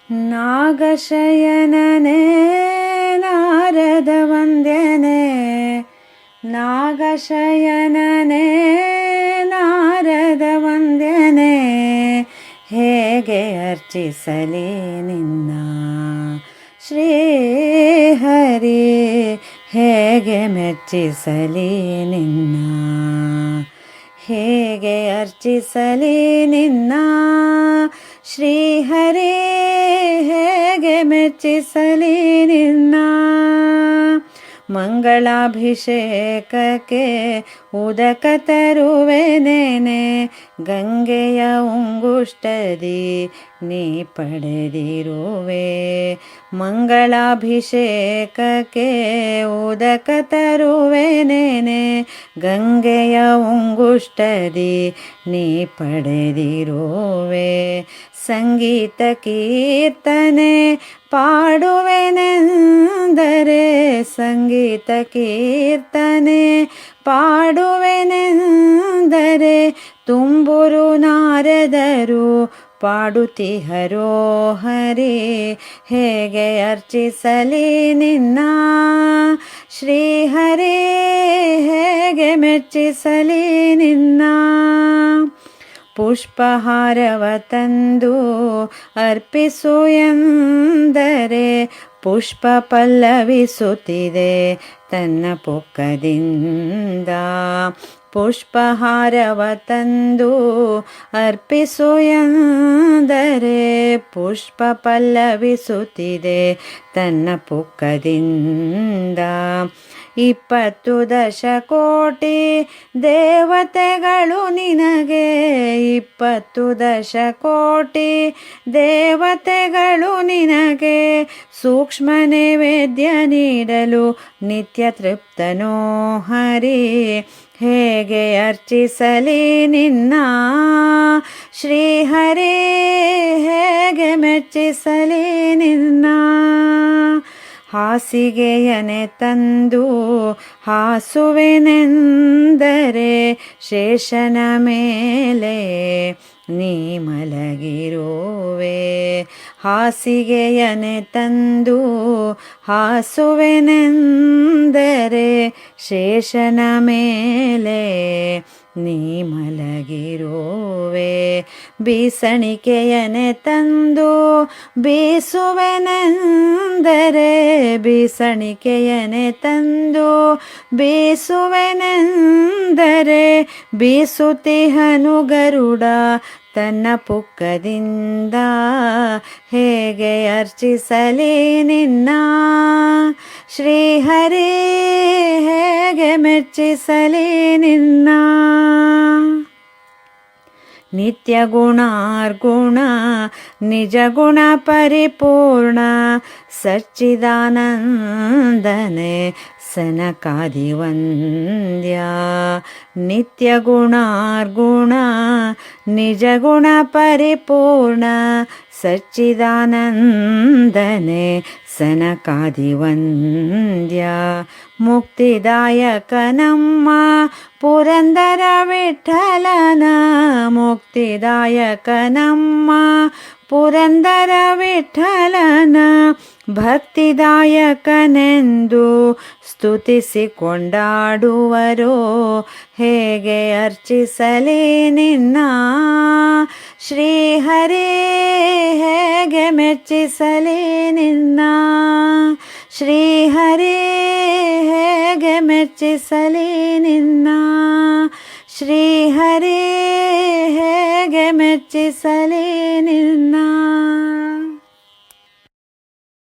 ನಾಗಶಯನನೇ ನಾರದ ವಂದ್ಯನೇ, ನಾಗಶಯನನೇ ನಾರದ ವಂದ್ಯನೇ, ಹೇಗೆ ಅರ್ಚಿಸಲಿ ನಿನ್ನ ಶ್ರೀಹರಿ, ಹೇಗೆ ಮೆಚ್ಚಿಸಲಿ ನಿನ್ನ, ಹೇಗೆ ಅರ್ಚಿಸಲಿ ನಿನ್ನ ಶ್ರೀಹರಿ, ಹೇಗೆ ಮೆಚ್ಚಿಸಲಿ ನಿನ್ನ. ಮಂಗಳಾಭಿಷೇಕಕ್ಕೆ ಉದಕ ತರುವೆನೇನೆ, ಗಂಗೆಯ ಉಂಗುಷ್ಟದಿ ನೀ ಪಡೆದಿರುವೆ. ಮಂಗಳಾಭಿಷೇಕಕ್ಕೆ ಉದಕ ತರುವೆನೇನೆ, ಗಂಗೆಯ ಉಂಗುಷ್ಟದಿ ನೀ ಪಡೆದಿರುವೆ. ಸಂಗೀತ ಕೀರ್ತನೆ ಪಾಡುವೆನೆಂದರೆ, ಸಂಗೀತ ಕೀರ್ತನೆ ಪಾಡುವೆನೆಂದರೆ, ತುಂಬುರು ನಾರದರು ಪಾಡುತ್ತಿಹರೋ ಹರಿ, ಹೇಗೆ ಅರ್ಚಿಸಲಿ ನಿನ್ನ ಶ್ರೀಹರಿ, ಹೇಗೆ ಮೆಚ್ಚಿಸಲಿ ನಿನ್ನ. ಪುಷ್ಪಹಾರವ ತಂದು ಅರ್ಪಿಸು ಎಂದರೆ, ಪುಷ್ಪ ಪಲ್ಲವಿಸುತ್ತಿದೆ ತನ್ನ ಪೊಕ್ಕದಿಂದ. ಪುಷ್ಪಹಾರವ ತಂದು ಅರ್ಪಿಸು ಎಂದರೆ, ಪುಷ್ಪ ಪಲ್ಲವಿಸುತ್ತಿದೆ ತನ್ನ ಪೊಕ್ಕದಿಂದ. 20 ದಶಕೋಟಿ ದೇವತೆಗಳು ನಿನಗೆ, 20 ದಶಕೋಟಿ ದೇವತೆಗಳು ನಿನಗೆ, ಸೂಕ್ಷ್ಮ ನೈವೇದ್ಯ ನೀಡಲು ನಿತ್ಯ ತೃಪ್ತನೋ ಹರಿ, ಹೇಗೆ ಅರ್ಚಿಸಲಿ ನಿನ್ನ ಶ್ರೀಹರಿ, ಹೇಗೆ ಮೆಚ್ಚಿಸಲಿ ನಿನ್ನ. ಹಾಸಿಗೆಯನೆ ತಂದು ಹಾಸುವೆನೆಂದರೆ, ಶೇಷನ ಮೇಲೆ ನೀ ಮಲಗಿರುವೆ. ಹಾಸಿಗೆಯನೆ ತಂದು ಹಾಸುವೆನೆಂದರೆ, ಶೇಷನ ಮೇಲೆ ನೀ ಮಲಗಿರುವೆ. ಬೀಸಣಿಕೆಯನೆ ತಂದು ಬೀಸುವೆನೆಂದರೆ, ಬೀಸಣಿಕೆಯನೆ ತಂದು ಬೀಸುವೆನೆಂದರೆ, ಬೀಸುತ್ತಿಹನು ಗರುಡ ತನ್ನ ಪುಕ್ಕದಿಂದ, ಹೇಗೆ ಅರ್ಚಿಸಲಿ ನಿನ್ನ ಶ್ರೀಹರಿ, ಹೇಗೆ ಮೆಚ್ಚಿಸಲಿ ನಿನ್ನ. ನಿತ್ಯ ಗುಣಾರ್ಗುಣ ನಿಜ ಗುಣ ಪರಿಪೂರ್ಣ, ಸಚ್ಚಿದಾನಂದನೆ ಸನಕಾದಿವಂದ್ಯ. ನಿತ್ಯ ಗುಣಾರ್ಗುಣ ನಿಜ ಗುಣ ಪರಿಪೂರ್ಣ, ಸಚ್ಚಿದಾನಂದನೆ ಸನಕಾದಿವಂದ್ಯ. ಮುಕ್ತಿದಾಯಕ ನಮ್ಮ ಪುರಂದರ ವಿಠಲನ, ಮುಕ್ತಿದಾಯಕ ನಮ್ಮ ಪುರಂದರ ವಿಠಲನ, ಭಕ್ತಿದಾಯಕನೆಂದು ಸ್ತುತಿಸಿ ಕೊಂಡಾಡುವರೋ, ಹೇಗೆ ಅರ್ಚಿಸಲಿ ನಿನ್ನ ಶ್ರೀಹರಿ, ಹೇಗೆ ಮೆಚ್ಚಿಸಲಿ ನಿನ್ನ ಶ್ರೀಹರಿ, ಹೇಗೆ ಮೆಚ್ಚಿಸಲಿ ನಿನ್ನ ಶ್ರೀಹರಿ, ಹೇಗೆ ಮೆಚ್ಚಿಸಲಿ ನಿನ್ನ.